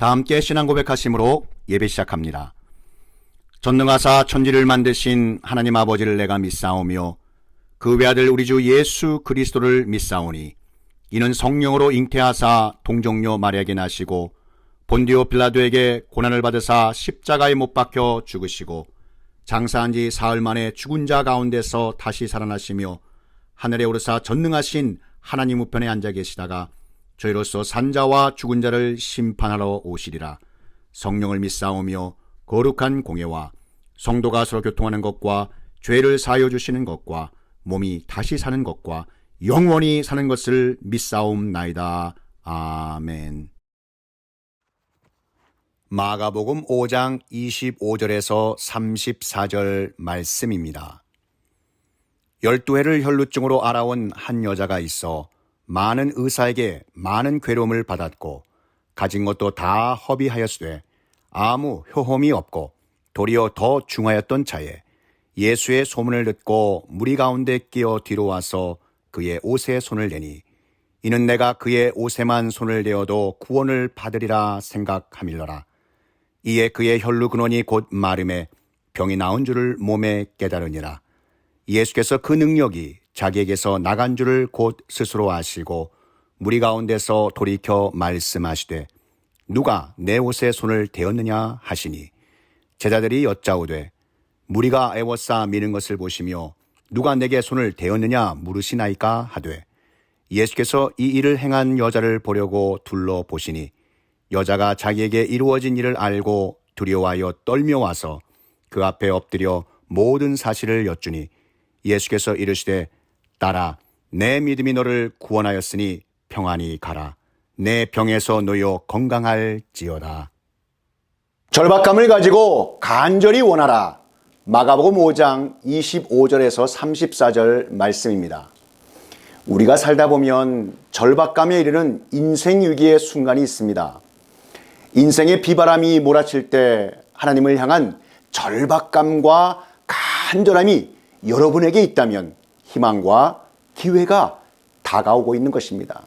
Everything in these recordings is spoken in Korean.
다 함께 신앙 고백하심으로 예배 시작합니다. 전능하사 천지를 만드신 하나님 아버지를 내가 믿사오며 그 외아들 우리 주 예수 그리스도를 믿사오니 이는 성령으로 잉태하사 동정녀 마리아에게 나시고 본디오 빌라도에게 고난을 받으사 십자가에 못 박혀 죽으시고 장사한 지 사흘 만에 죽은 자 가운데서 다시 살아나시며 하늘에 오르사 전능하신 하나님 우편에 앉아 계시다가 저희로서 산자와 죽은 자를 심판하러 오시리라. 성령을 믿사오며 거룩한 공예와 성도가 서로 교통하는 것과 죄를 사하여 주시는 것과 몸이 다시 사는 것과 영원히 사는 것을 믿사옵나이다. 아멘. 마가복음 5장 25절에서 34절 말씀입니다. 12해를 혈루증으로 알아온 한 여자가 있어 많은 의사에게 많은 괴로움을 받았고 가진 것도 다 허비하였으되 아무 효험이 없고 도리어 더 중하였던 차에 예수의 소문을 듣고 무리 가운데 끼어 뒤로 와서 그의 옷에 손을 대니 이는 내가 그의 옷에만 손을 대어도 구원을 받으리라 생각함일러라. 이에 그의 혈루 근원이 곧 마름에 병이 나은 줄을 몸에 깨달으니라. 예수께서 그 능력이 자기에게서 나간 줄을 곧 스스로 아시고 무리 가운데서 돌이켜 말씀하시되 누가 내 옷에 손을 대었느냐 하시니 제자들이 여짜오되 무리가 애워싸 미는 것을 보시며 누가 내게 손을 대었느냐 물으시나이까 하되 예수께서 이 일을 행한 여자를 보려고 둘러보시니 여자가 자기에게 이루어진 일을 알고 두려워하여 떨며 와서 그 앞에 엎드려 모든 사실을 여쭈니 예수께서 이르시되 딸아 내 믿음이 너를 구원하였으니 평안히 가라. 내 병에서 놓여 건강할지어다. 절박감을 가지고 간절히 원하라. 마가복음 5장 25절에서 34절 말씀입니다. 우리가 살다 보면 절박감에 이르는 인생 위기의 순간이 있습니다. 인생의 비바람이 몰아칠 때 하나님을 향한 절박감과 간절함이 여러분에게 있다면 희망과 기회가 다가오고 있는 것입니다.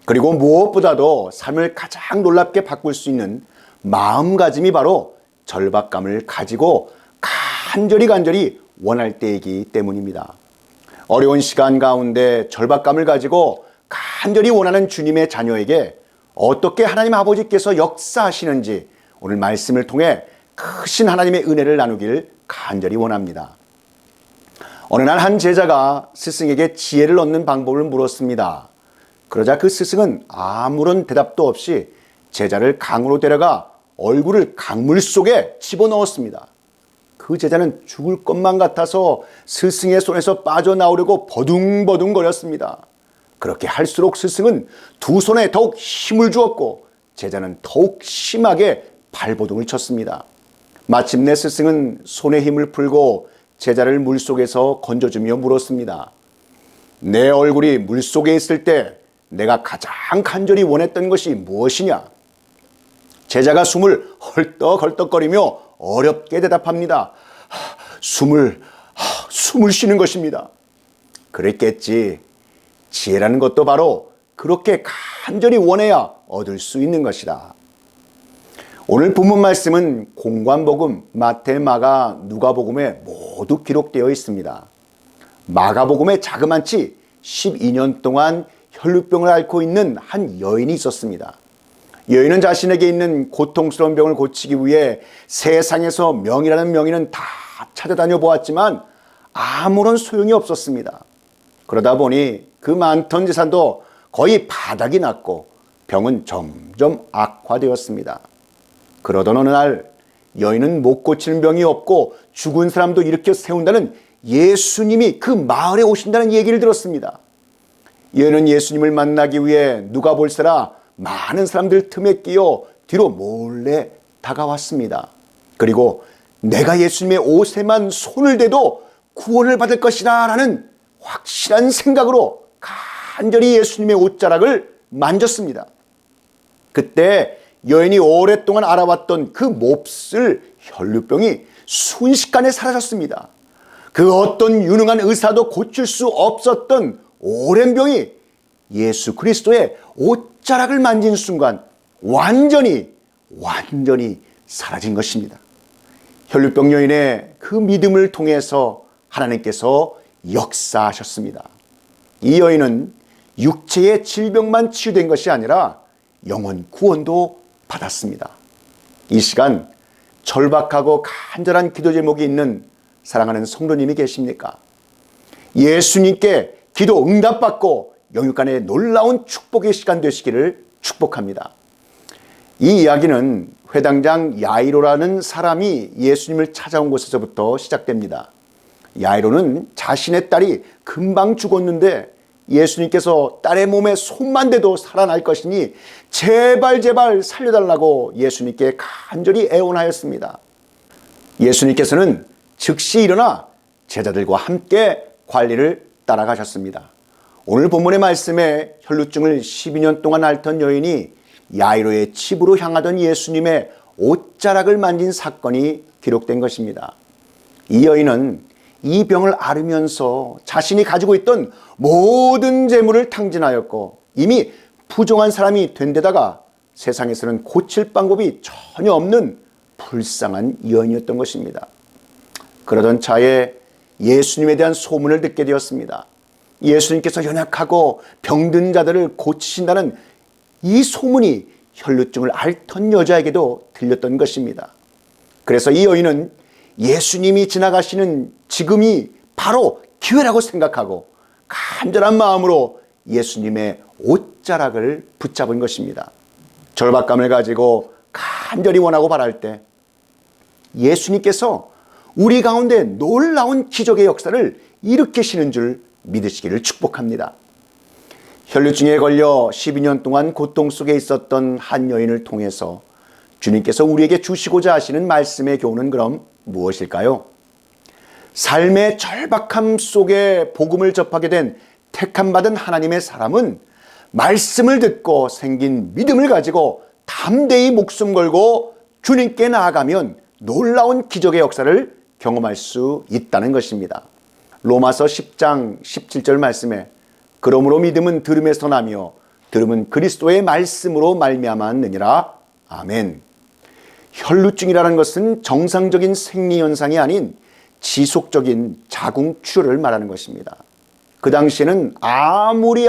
그리고 무엇보다도 삶을 가장 놀랍게 바꿀 수 있는 마음가짐이 바로 절박감을 가지고 간절히 원할 때이기 때문입니다. 어려운 시간 가운데 절박감을 가지고 간절히 원하는 주님의 자녀에게 어떻게 하나님 아버지께서 역사하시는지 오늘 말씀을 통해 크신 하나님의 은혜를 나누길 간절히 원합니다. 어느 날 한 제자가 스승에게 지혜를 얻는 방법을 물었습니다. 그러자 그 스승은 아무런 대답도 없이 제자를 강으로 데려가 얼굴을 강물 속에 집어넣었습니다. 그 제자는 죽을 것만 같아서 스승의 손에서 빠져나오려고 버둥버둥 거렸습니다. 그렇게 할수록 스승은 두 손에 더욱 힘을 주었고 제자는 더욱 심하게 발버둥을 쳤습니다. 마침내 스승은 손에 힘을 풀고 제자를 물속에서 건져주며 물었습니다. 내 얼굴이 물속에 있을 때 내가 가장 간절히 원했던 것이 무엇이냐? 제자가 숨을 헐떡헐떡거리며 어렵게 대답합니다. 숨을 쉬는 것입니다. 그랬겠지. 지혜라는 것도 바로 그렇게 간절히 원해야 얻을 수 있는 것이다. 오늘 본문 말씀은 공관복음, 마태, 마가, 누가복음에 모두 기록되어 있습니다. 마가복음에 자그만치 12년 동안 혈루병을 앓고 있는 한 여인이 있었습니다. 여인은 자신에게 있는 고통스러운 병을 고치기 위해 세상에서 명이라는 명의는 다 찾아다녀 보았지만 아무런 소용이 없었습니다. 그러다 보니 그 많던 재산도 거의 바닥이 났고 병은 점점 악화되었습니다. 그러던 어느 날 여인은 못 고치는 병이 없고 죽은 사람도 일으켜 세운다는 예수님이 그 마을에 오신다는 얘기를 들었습니다. 여인은 예수님을 만나기 위해 누가 볼세라 많은 사람들 틈에 끼어 뒤로 몰래 다가왔습니다. 그리고 내가 예수님의 옷에만 손을 대도 구원을 받을 것이다 라는 확실한 생각으로 간절히 예수님의 옷자락을 만졌습니다. 그때 여인이 오랫동안 알아왔던 그 몹쓸 혈루병이 순식간에 사라졌습니다. 그 어떤 유능한 의사도 고칠 수 없었던 오랜 병이 예수 그리스도의 옷자락을 만진 순간 완전히 완전히 사라진 것입니다. 혈루병 여인의 그 믿음을 통해서 하나님께서 역사하셨습니다. 이 여인은 육체의 질병만 치유된 것이 아니라 영혼 구원도 받았습니다. 이 시간 절박하고 간절한 기도 제목이 있는 사랑하는 성도님이 계십니까? 예수님께 기도 응답받고 영육간의 놀라운 축복의 시간 되시기를 축복합니다. 이 이야기는 회당장 야이로라는 사람이 예수님을 찾아온 곳에서부터 시작됩니다. 야이로는 자신의 딸이 금방 죽었는데 예수님께서 딸의 몸에 손만 대도 살아날 것이니 제발 살려달라고 예수님께 간절히 애원하였습니다. 예수님께서는 즉시 일어나 제자들과 함께 관리를 따라가셨습니다. 오늘 본문의 말씀에 혈루증을 12년 동안 앓던 여인이 야이로의 집으로 향하던 예수님의 옷자락을 만진 사건이 기록된 것입니다. 이 여인은 이 병을 앓으면서 자신이 가지고 있던 모든 재물을 탕진하였고 이미 부정한 사람이 된 데다가 세상에서는 고칠 방법이 전혀 없는 불쌍한 여인이었던 것입니다. 그러던 차에 예수님에 대한 소문을 듣게 되었습니다. 예수님께서 연약하고 병든 자들을 고치신다는 이 소문이 혈루증을 앓던 여자에게도 들렸던 것입니다. 그래서 이 여인은 예수님이 지나가시는 지금이 바로 기회라고 생각하고 간절한 마음으로 예수님의 옷자락을 붙잡은 것입니다. 절박감을 가지고 간절히 원하고 바랄 때 예수님께서 우리 가운데 놀라운 기적의 역사를 일으키시는 줄 믿으시기를 축복합니다. 혈루증에 걸려 12년 동안 고통 속에 있었던 한 여인을 통해서 주님께서 우리에게 주시고자 하시는 말씀의 교훈은 그럼 무엇일까요? 삶의 절박함 속에 복음을 접하게 된 택함받은 하나님의 사람은 말씀을 듣고 생긴 믿음을 가지고 담대히 목숨 걸고 주님께 나아가면 놀라운 기적의 역사를 경험할 수 있다는 것입니다. 로마서 10장 17절 말씀에 그러므로 믿음은 들음에서 나며 들음은 그리스도의 말씀으로 말미암았느니라. 아멘. 혈루증이라는 것은 정상적인 생리현상이 아닌 지속적인 자궁출혈을 말하는 것입니다. 그 당시에는 아무리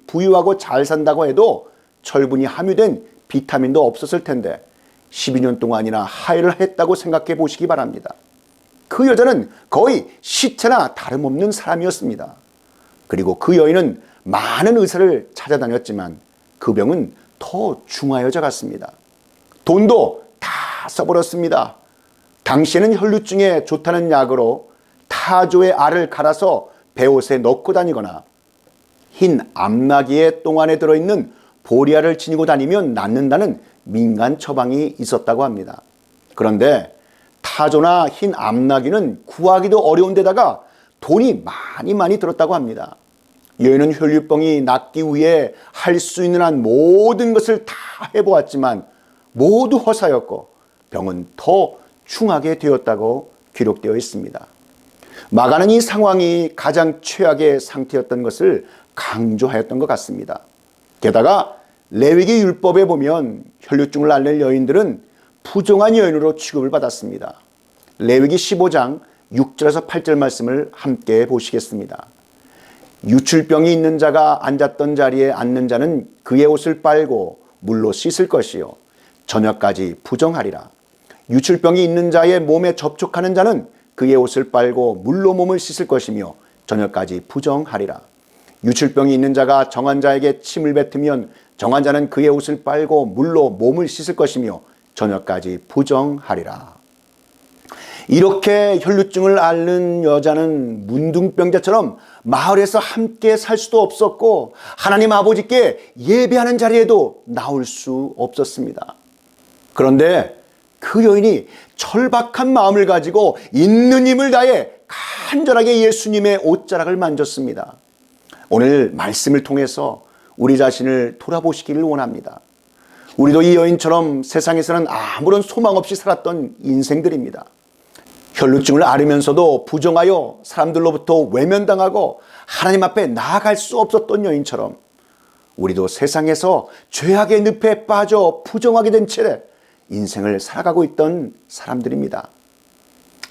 부유하고 잘 산다고 해도 철분이 함유된 비타민도 없었을 텐데 12년 동안이나 하혈을 했다고 생각해 보시기 바랍니다. 그 여자는 거의 시체나 다름없는 사람이었습니다. 그리고 그 여인은 많은 의사를 찾아다녔지만 그 병은 더 중하여져 갔습니다. 돈도 다 써버렸습니다. 당시에는 혈루증에 좋다는 약으로 타조의 알을 갈아서 배옷에 넣고 다니거나 흰 암나귀의 똥 안에 들어있는 보리알을 지니고 다니면 낫는다는 민간 처방이 있었다고 합니다. 그런데 타조나 흰 암나귀는 구하기도 어려운 데다가 돈이 많이 들었다고 합니다. 여인은 혈루병이 낫기 위해 할 수 있는 한 모든 것을 다 해보았지만 모두 허사였고 병은 더 중하게 되었다고 기록되어 있습니다. 마가는 이 상황이 가장 최악의 상태였던 것을 강조하였던 것 같습니다. 게다가 레위기 율법에 보면 혈루증을 앓는 여인들은 부정한 여인으로 취급을 받았습니다. 레위기 15장 6절에서 8절 말씀을 함께 보시겠습니다. 유출병이 있는 자가 앉았던 자리에 앉는 자는 그의 옷을 빨고 물로 씻을 것이요 저녁까지 부정하리라. 유출병이 있는 자의 몸에 접촉하는 자는 그의 옷을 빨고 물로 몸을 씻을 것이며 저녁까지 부정하리라. 유출병이 있는 자가 정한 자에게 침을 뱉으면 정한 자는 그의 옷을 빨고 물로 몸을 씻을 것이며 저녁까지 부정하리라. 이렇게 혈루증을 앓는 여자는 문둥병자처럼 마을에서 함께 살 수도 없었고 하나님 아버지께 예배하는 자리에도 나올 수 없었습니다. 그런데 그 여인이 절박한 마음을 가지고 있는 힘을 다해 간절하게 예수님의 옷자락을 만졌습니다. 오늘 말씀을 통해서 우리 자신을 돌아보시기를 원합니다. 우리도 이 여인처럼 세상에서는 아무런 소망 없이 살았던 인생들입니다. 혈루증을 앓으면서도 부정하여 사람들로부터 외면당하고 하나님 앞에 나아갈 수 없었던 여인처럼 우리도 세상에서 죄악의 늪에 빠져 부정하게 된 채 인생을 살아가고 있던 사람들입니다.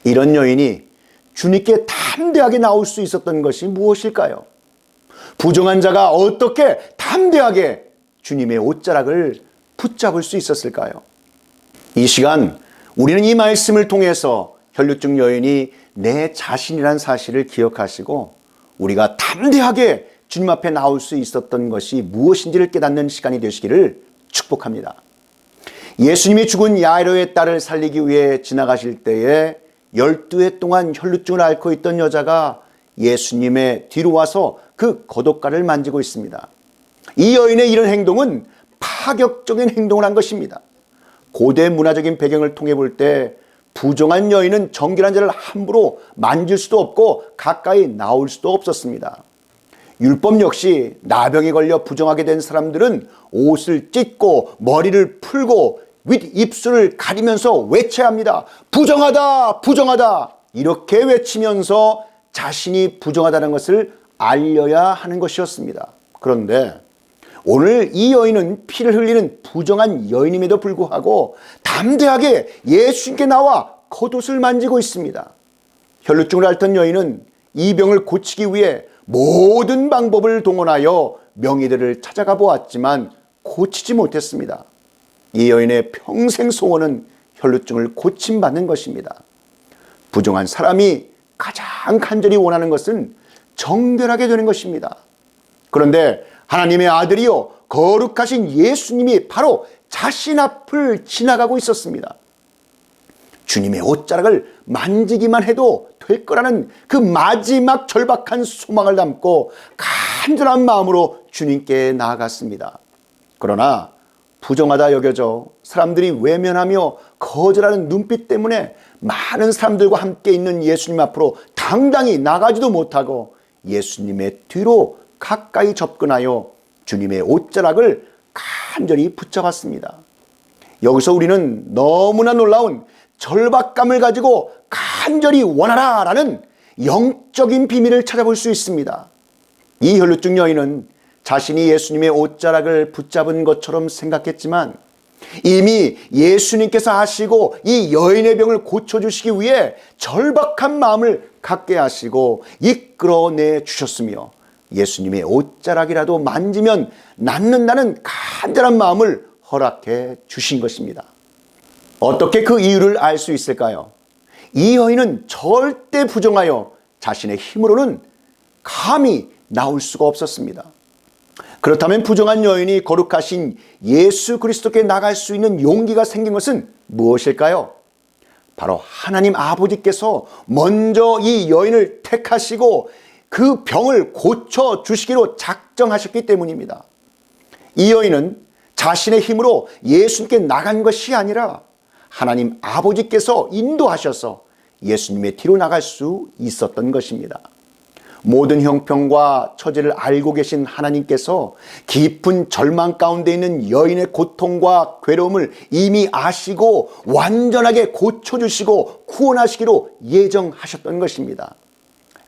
이런 여인이 주님께 담대하게 나올 수 있었던 것이 무엇일까요? 부정한 자가 어떻게 담대하게 주님의 옷자락을 붙잡을 수 있었을까요? 이 시간 우리는 이 말씀을 통해서 혈루증 여인이 내 자신이란 사실을 기억하시고 우리가 담대하게 주님 앞에 나올 수 있었던 것이 무엇인지를 깨닫는 시간이 되시기를 축복합니다. 예수님이 죽은 야이로의 딸을 살리기 위해 지나가실 때에 12해 동안 혈루증을 앓고 있던 여자가 예수님의 뒤로 와서 그 겉옷가를 만지고 있습니다. 이 여인의 이런 행동은 파격적인 행동을 한 것입니다. 고대 문화적인 배경을 통해 볼 때 부정한 여인은 정결한 자를 함부로 만질 수도 없고 가까이 나올 수도 없었습니다. 율법 역시 나병에 걸려 부정하게 된 사람들은 옷을 찢고 머리를 풀고 윗입술을 가리면서 외쳐야 합니다. 부정하다, 부정하다. 이렇게 외치면서 자신이 부정하다는 것을 알려야 하는 것이었습니다. 그런데 오늘 이 여인은 피를 흘리는 부정한 여인임에도 불구하고 담대하게 예수님께 나와 겉옷을 만지고 있습니다. 혈루증을 앓던 여인은 이 병을 고치기 위해 모든 방법을 동원하여 명의들을 찾아가 보았지만 고치지 못했습니다. 이 여인의 평생 소원은 혈루증을 고침받는 것입니다. 부정한 사람이 가장 간절히 원하는 것은 정결하게 되는 것입니다. 그런데 하나님의 아들이요 거룩하신 예수님이 바로 자신 앞을 지나가고 있었습니다. 주님의 옷자락을 만지기만 해도 될 거라는 그 마지막 절박한 소망을 담고 간절한 마음으로 주님께 나아갔습니다. 그러나 부정하다 여겨져 사람들이 외면하며 거절하는 눈빛 때문에 많은 사람들과 함께 있는 예수님 앞으로 당당히 나가지도 못하고 예수님의 뒤로 가까이 접근하여 주님의 옷자락을 간절히 붙잡았습니다. 여기서 우리는 너무나 놀라운 절박감을 가지고 간절히 원하라 라는 영적인 비밀을 찾아볼 수 있습니다. 이 혈루증 여인은 자신이 예수님의 옷자락을 붙잡은 것처럼 생각했지만 이미 예수님께서 하시고 이 여인의 병을 고쳐주시기 위해 절박한 마음을 갖게 하시고 이끌어내 주셨으며 예수님의 옷자락이라도 만지면 낫는다는 간절한 마음을 허락해 주신 것입니다. 어떻게 그 이유를 알 수 있을까요? 이 여인은 절대 부정하여 자신의 힘으로는 감히 나올 수가 없었습니다. 그렇다면 부정한 여인이 거룩하신 예수 그리스도께 나갈 수 있는 용기가 생긴 것은 무엇일까요? 바로 하나님 아버지께서 먼저 이 여인을 택하시고 그 병을 고쳐주시기로 작정하셨기 때문입니다. 이 여인은 자신의 힘으로 예수님께 나간 것이 아니라 하나님 아버지께서 인도하셔서 예수님의 뒤로 나갈 수 있었던 것입니다. 모든 형편과 처지를 알고 계신 하나님께서 깊은 절망 가운데 있는 여인의 고통과 괴로움을 이미 아시고 완전하게 고쳐주시고 구원하시기로 예정하셨던 것입니다.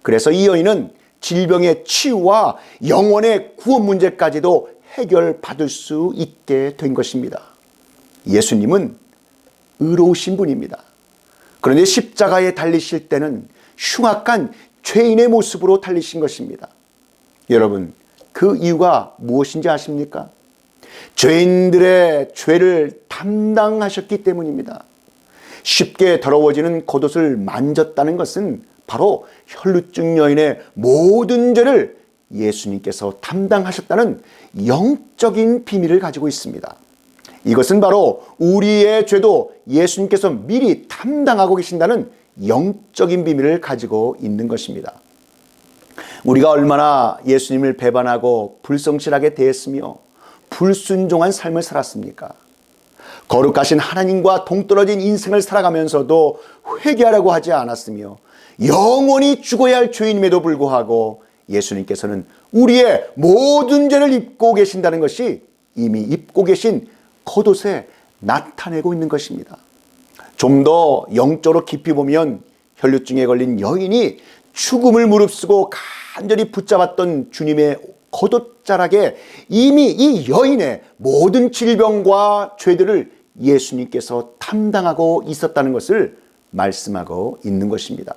그래서 이 여인은 질병의 치유와 영혼의 구원 문제까지도 해결받을 수 있게 된 것입니다. 예수님은 의로우신 분입니다. 그런데 십자가에 달리실 때는 흉악한 죄인의 모습으로 달리신 것입니다. 여러분, 그 이유가 무엇인지 아십니까? 죄인들의 죄를 담당하셨기 때문입니다. 쉽게 더러워지는 겉옷을 만졌다는 것은 바로 혈루증 여인의 모든 죄를 예수님께서 담당하셨다는 영적인 비밀을 가지고 있습니다. 이것은 바로 우리의 죄도 예수님께서 미리 담당하고 계신다는 영적인 비밀을 가지고 있는 것입니다. 우리가 얼마나 예수님을 배반하고 불성실하게 대했으며 불순종한 삶을 살았습니까? 거룩하신 하나님과 동떨어진 인생을 살아가면서도 회개하라고 하지 않았으며 영원히 죽어야 할 죄인임에도 불구하고 예수님께서는 우리의 모든 죄를 입고 계신다는 것이 이미 입고 계신 겉옷에 나타내고 있는 것입니다. 좀 더 영적으로 깊이 보면 혈루증에 걸린 여인이 죽음을 무릅쓰고 간절히 붙잡았던 주님의 겉옷자락에 이미 이 여인의 모든 질병과 죄들을 예수님께서 담당하고 있었다는 것을 말씀하고 있는 것입니다.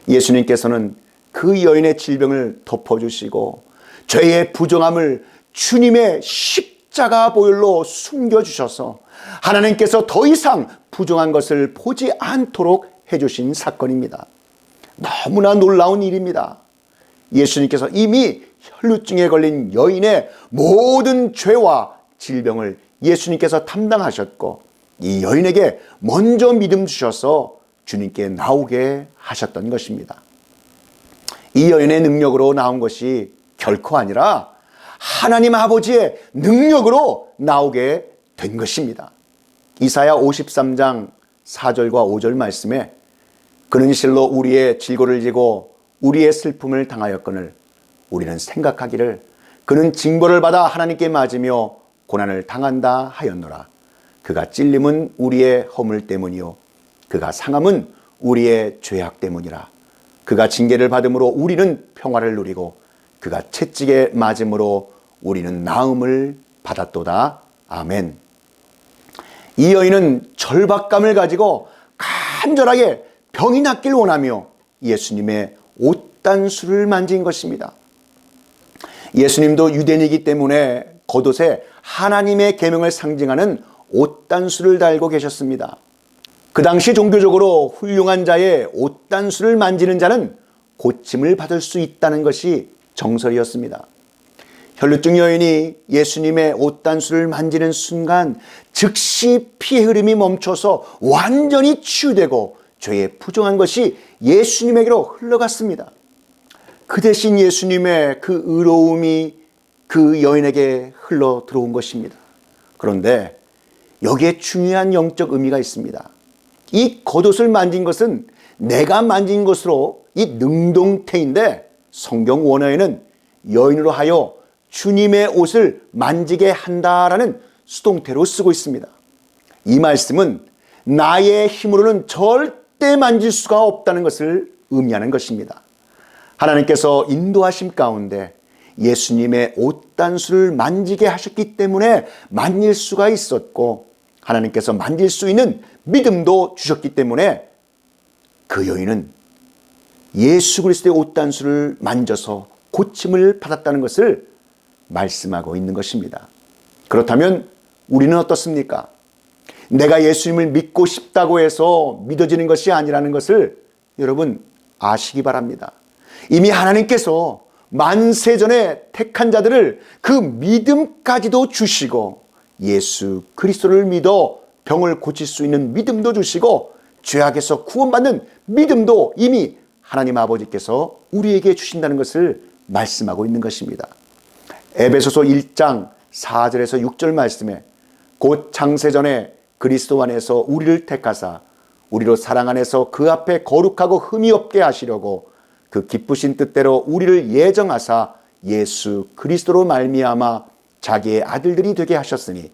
예수님께서는 그 여인의 질병을 덮어주시고 죄의 부정함을 주님의 십자가 보혈로 숨겨주셔서 하나님께서 더 이상 부정한 것을 보지 않도록 해주신 사건입니다. 너무나 놀라운 일입니다. 예수님께서 이미 혈루증에 걸린 여인의 모든 죄와 질병을 예수님께서 담당하셨고 이 여인에게 먼저 믿음 주셔서 주님께 나오게 하셨던 것입니다. 이 여인의 능력으로 나온 것이 결코 아니라 하나님 아버지의 능력으로 나오게 된 것입니다. 이사야 53장 4절과 5절 말씀에 그는 실로 우리의 질고를 지고 우리의 슬픔을 당하였거늘 우리는 생각하기를 그는 징벌을 받아 하나님께 맞으며 고난을 당한다 하였노라. 그가 찔림은 우리의 허물 때문이요 그가 상함은 우리의 죄악 때문이라. 그가 징계를 받음으로 우리는 평화를 누리고 그가 채찍에 맞음으로 우리는 나음을 받았도다. 아멘. 이 여인은 절박감을 가지고 간절하게 병이 낫길 원하며 예수님의 옷단수를 만진 것입니다. 예수님도 유대인이기 때문에 겉옷에 하나님의 계명을 상징하는 옷단수를 달고 계셨습니다. 그 당시 종교적으로 훌륭한 자의 옷단수를 만지는 자는 고침을 받을 수 있다는 것이 정설이었습니다. 혈루증 여인이 예수님의 옷단수를 만지는 순간 즉시 피의 흐름이 멈춰서 완전히 치유되고 죄에 부정한 것이 예수님에게로 흘러갔습니다. 그 대신 예수님의 그 의로움이 그 여인에게 흘러 들어온 것입니다. 그런데 여기에 중요한 영적 의미가 있습니다. 이 겉옷을 만진 것은 내가 만진 것으로 이 능동태인데 성경 원어에는 여인으로 하여 주님의 옷을 만지게 한다라는 수동태로 쓰고 있습니다. 이 말씀은 나의 힘으로는 절대 만질 수가 없다는 것을 의미하는 것입니다. 하나님께서 인도하심 가운데 예수님의 옷단수를 만지게 하셨기 때문에 만질 수가 있었고 하나님께서 만질 수 있는 믿음도 주셨기 때문에 그 여인은 예수 그리스도의 옷단수를 만져서 고침을 받았다는 것을 말씀하고 있는 것입니다. 그렇다면 우리는 어떻습니까? 내가 예수님을 믿고 싶다고 해서 믿어지는 것이 아니라는 것을 여러분 아시기 바랍니다. 이미 하나님께서 만세전에 택한 자들을 그 믿음까지도 주시고 예수 그리스도를 믿어 병을 고칠 수 있는 믿음도 주시고 죄악에서 구원받는 믿음도 이미 하나님 아버지께서 우리에게 주신다는 것을 말씀하고 있는 것입니다. 에베소서 1장 4절에서 6절 말씀에 곧 창세전에 그리스도 안에서 우리를 택하사 우리로 사랑 안에서 그 앞에 거룩하고 흠이 없게 하시려고 그 기쁘신 뜻대로 우리를 예정하사 예수 그리스도로 말미암아 자기의 아들들이 되게 하셨으니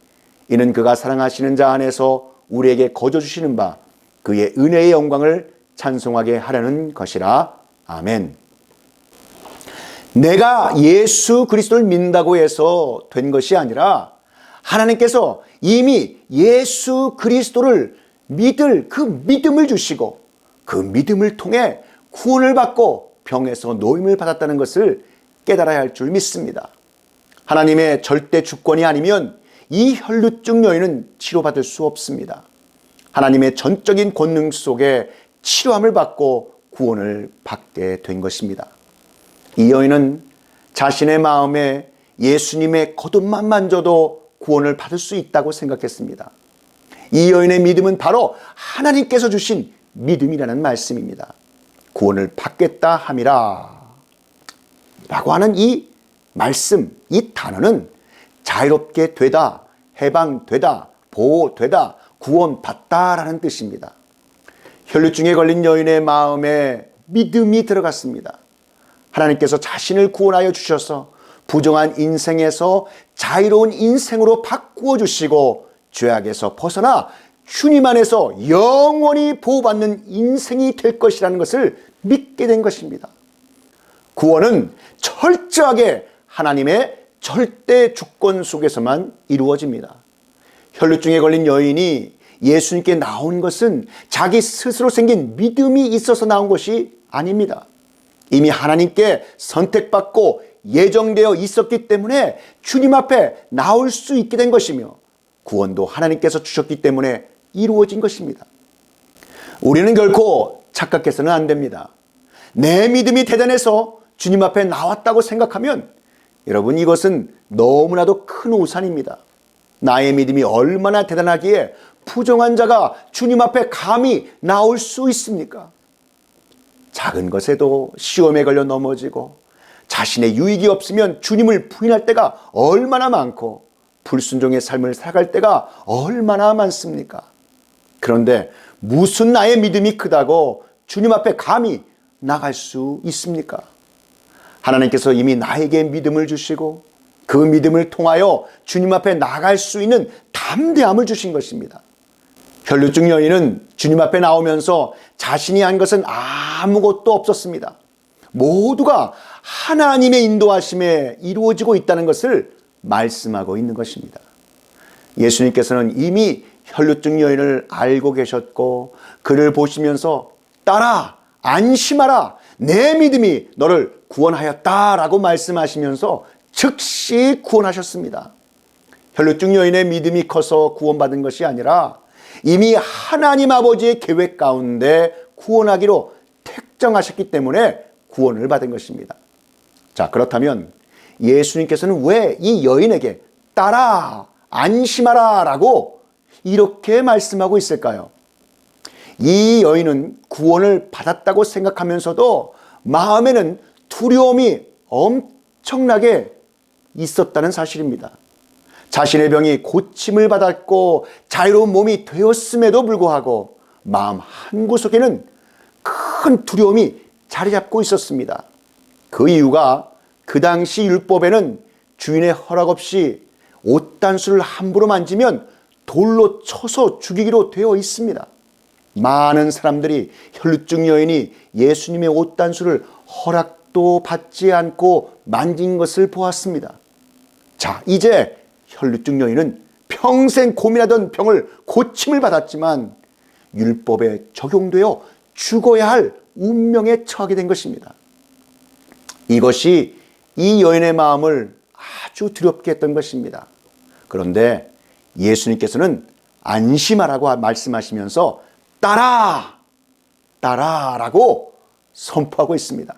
이는 그가 사랑하시는 자 안에서 우리에게 거저 주시는 바 그의 은혜의 영광을 찬송하게 하려는 것이라. 아멘. 내가 예수 그리스도를 믿는다고 해서 된 것이 아니라 하나님께서 이미 예수 그리스도를 믿을 그 믿음을 주시고 그 믿음을 통해 구원을 받고 병에서 노임을 받았다는 것을 깨달아야 할 줄 믿습니다. 하나님의 절대 주권이 아니면 이 혈루증 여인은 치료받을 수 없습니다. 하나님의 전적인 권능 속에 치료함을 받고 구원을 받게 된 것입니다. 이 여인은 자신의 마음에 예수님의 겉옷만 만져도 구원을 받을 수 있다고 생각했습니다. 이 여인의 믿음은 바로 하나님께서 주신 믿음이라는 말씀입니다. 구원을 받겠다 함이라 라고 하는 이 말씀, 이 단어는 자유롭게 되다, 해방되다, 보호되다, 구원받다라는 뜻입니다. 혈루증에 걸린 여인의 마음에 믿음이 들어갔습니다. 하나님께서 자신을 구원하여 주셔서 부정한 인생에서 자유로운 인생으로 바꾸어 주시고 죄악에서 벗어나 주님 안에서 영원히 보호받는 인생이 될 것이라는 것을 믿게 된 것입니다. 구원은 철저하게 하나님의 절대 주권 속에서만 이루어집니다. 혈루증에 걸린 여인이 예수님께 나온 것은 자기 스스로 생긴 믿음이 있어서 나온 것이 아닙니다. 이미 하나님께 선택받고 예정되어 있었기 때문에 주님 앞에 나올 수 있게 된 것이며 구원도 하나님께서 주셨기 때문에 이루어진 것입니다. 우리는 결코 착각해서는 안 됩니다. 내 믿음이 대단해서 주님 앞에 나왔다고 생각하면 여러분, 이것은 너무나도 큰 오산입니다. 나의 믿음이 얼마나 대단하기에 부정한 자가 주님 앞에 감히 나올 수 있습니까? 작은 것에도 시험에 걸려 넘어지고 자신의 유익이 없으면 주님을 부인할 때가 얼마나 많고 불순종의 삶을 살아갈 때가 얼마나 많습니까? 그런데 무슨 나의 믿음이 크다고 주님 앞에 감히 나갈 수 있습니까? 하나님께서 이미 나에게 믿음을 주시고 그 믿음을 통하여 주님 앞에 나갈 수 있는 담대함을 주신 것입니다. 혈루증 여인은 주님 앞에 나오면서 자신이 한 것은 아무것도 없었습니다. 모두가 하나님의 인도하심에 이루어지고 있다는 것을 말씀하고 있는 것입니다. 예수님께서는 이미 혈루증 여인을 알고 계셨고 그를 보시면서 따라 안심하라, 내 믿음이 너를 구원하였다라고 말씀하시면서 즉시 구원하셨습니다. 혈루증 여인의 믿음이 커서 구원받은 것이 아니라 이미 하나님 아버지의 계획 가운데 구원하기로 택정하셨기 때문에 구원을 받은 것입니다. 자, 그렇다면 예수님께서는 왜 이 여인에게 따라 안심하라 라고 이렇게 말씀하고 있을까요? 이 여인은 구원을 받았다고 생각하면서도 마음에는 두려움이 엄청나게 있었다는 사실입니다. 자신의 병이 고침을 받았고 자유로운 몸이 되었음에도 불구하고 마음 한구석에는 큰 두려움이 자리 잡고 있었습니다. 그 이유가 그 당시 율법에는 주인의 허락 없이 옷단수를 함부로 만지면 돌로 쳐서 죽이기로 되어 있습니다. 많은 사람들이 혈루증 여인이 예수님의 옷단수를 허락도 받지 않고 만진 것을 보았습니다. 자, 이제 혈루증 여인은 평생 고민하던 병을 고침을 받았지만 율법에 적용되어 죽어야 할 운명에 처하게 된 것입니다. 이것이 이 여인의 마음을 아주 두렵게 했던 것입니다. 그런데 예수님께서는 안심하라고 말씀하시면서 따라라고 선포하고 있습니다.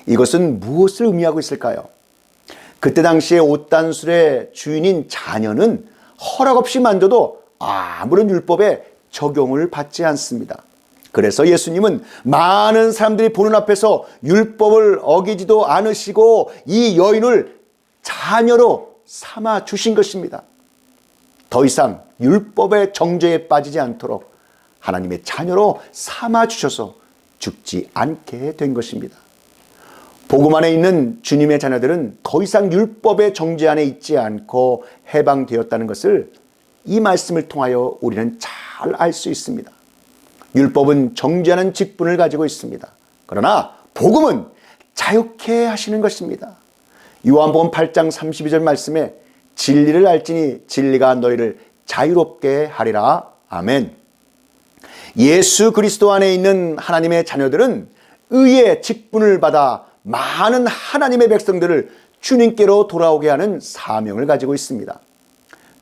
이것은 무엇을 의미하고 있을까요? 그때 당시에 옷단술의 주인인 자녀는 허락 없이 만져도 아무런 율법에 적용을 받지 않습니다. 그래서 예수님은 많은 사람들이 보는 앞에서 율법을 어기지도 않으시고 이 여인을 자녀로 삼아 주신 것입니다. 더 이상 율법의 정죄에 빠지지 않도록 하나님의 자녀로 삼아 주셔서 죽지 않게 된 것입니다. 복음 안에 있는 주님의 자녀들은 더 이상 율법의 정죄 안에 있지 않고 해방되었다는 것을 이 말씀을 통하여 우리는 잘 알 수 있습니다. 율법은 정죄하는 직분을 가지고 있습니다. 그러나 복음은 자유케 하시는 것입니다. 요한복음 8장 32절 말씀에 진리를 알지니 진리가 너희를 자유롭게 하리라. 아멘. 예수 그리스도 안에 있는 하나님의 자녀들은 의의 직분을 받아 많은 하나님의 백성들을 주님께로 돌아오게 하는 사명을 가지고 있습니다.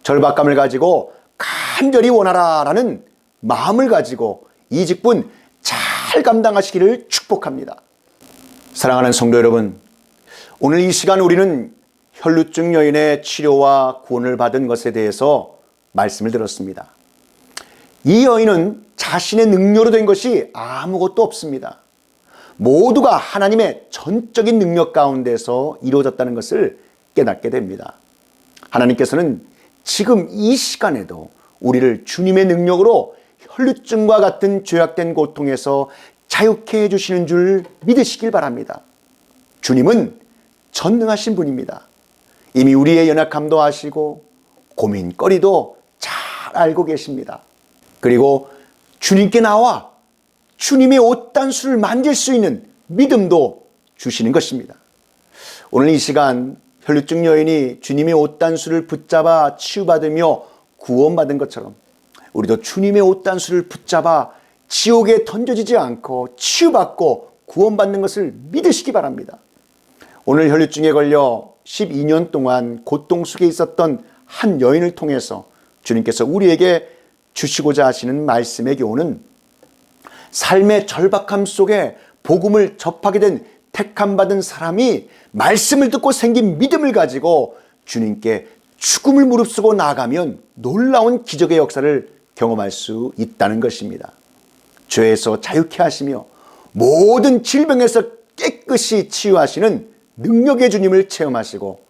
절박감을 가지고 간절히 원하라라는 마음을 가지고 이 직분 잘 감당하시기를 축복합니다. 사랑하는 성도 여러분, 오늘 이 시간 우리는 혈루증 여인의 치료와 구원을 받은 것에 대해서 말씀을 들었습니다. 이 여인은 자신의 능력으로 된 것이 아무것도 없습니다. 모두가 하나님의 전적인 능력 가운데서 이루어졌다는 것을 깨닫게 됩니다. 하나님께서는 지금 이 시간에도 우리를 주님의 능력으로 혈루증과 같은 죄악된 고통에서 자유케 해주시는 줄 믿으시길 바랍니다. 주님은 전능하신 분입니다. 이미 우리의 연약함도 아시고 고민거리도 잘 알고 계십니다. 그리고 주님께 나와 주님의 옷단수를 만질 수 있는 믿음도 주시는 것입니다. 오늘 이 시간 혈루증 여인이 주님의 옷단수를 붙잡아 치유받으며 구원받은 것처럼 우리도 주님의 옷단수를 붙잡아 지옥에 던져지지 않고 치유받고 구원받는 것을 믿으시기 바랍니다. 오늘 혈류증에 걸려 12년 동안 고통 속에 있었던 한 여인을 통해서 주님께서 우리에게 주시고자 하시는 말씀의 교훈은 삶의 절박함 속에 복음을 접하게 된 택함받은 사람이 말씀을 듣고 생긴 믿음을 가지고 주님께 죽음을 무릅쓰고 나아가면 놀라운 기적의 역사를 경험할 수 있다는 것입니다. 죄에서 자유케 하시며 모든 질병에서 깨끗이 치유하시는 능력의 주님을 체험하시고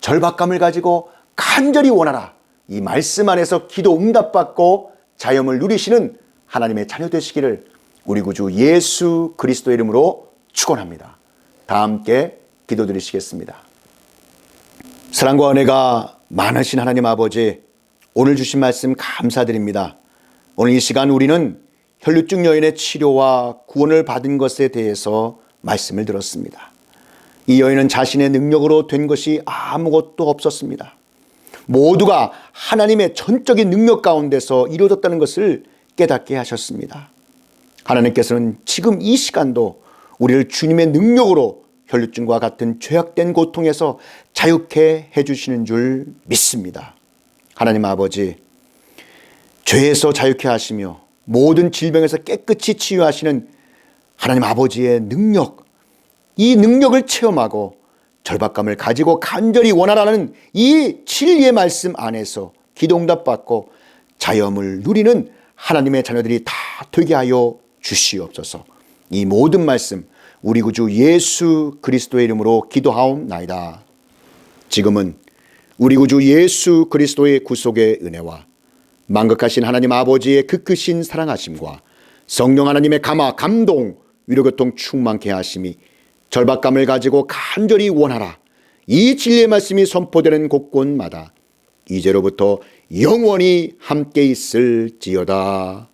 절박감을 가지고 간절히 원하라, 이 말씀 안에서 기도 응답받고 자유함을 누리시는 하나님의 자녀 되시기를 우리 구주 예수 그리스도의 이름으로 축원합니다. 다 함께 기도드리시겠습니다. 사랑과 은혜가 많으신 하나님 아버지, 오늘 주신 말씀 감사드립니다. 오늘 이 시간 우리는 혈류증 여인의 치료와 구원을 받은 것에 대해서 말씀을 들었습니다. 이 여인은 자신의 능력으로 된 것이 아무것도 없었습니다. 모두가 하나님의 전적인 능력 가운데서 이루어졌다는 것을 깨닫게 하셨습니다. 하나님께서는 지금 이 시간도 우리를 주님의 능력으로 혈류증과 같은 죄악된 고통에서 자유케 해주시는 줄 믿습니다. 하나님 아버지, 죄에서 자유케 하시며 모든 질병에서 깨끗이 치유하시는 하나님 아버지의 능력, 이 능력을 체험하고 절박감을 가지고 간절히 원하라는 이 진리의 말씀 안에서 기도응답 받고 자유함을 누리는 하나님의 자녀들이 다 되게 하여 주시옵소서. 이 모든 말씀 우리 구주 예수 그리스도의 이름으로 기도하옵나이다. 지금은 우리 구주 예수 그리스도의 구속의 은혜와 만극하신 하나님 아버지의 그 크신 사랑하심과 성령 하나님의 감화, 감동, 위로교통 충만케 하심이 절박감을 가지고 간절히 원하라, 이 진리의 말씀이 선포되는 곳곳마다 이제로부터 영원히 함께 있을지어다.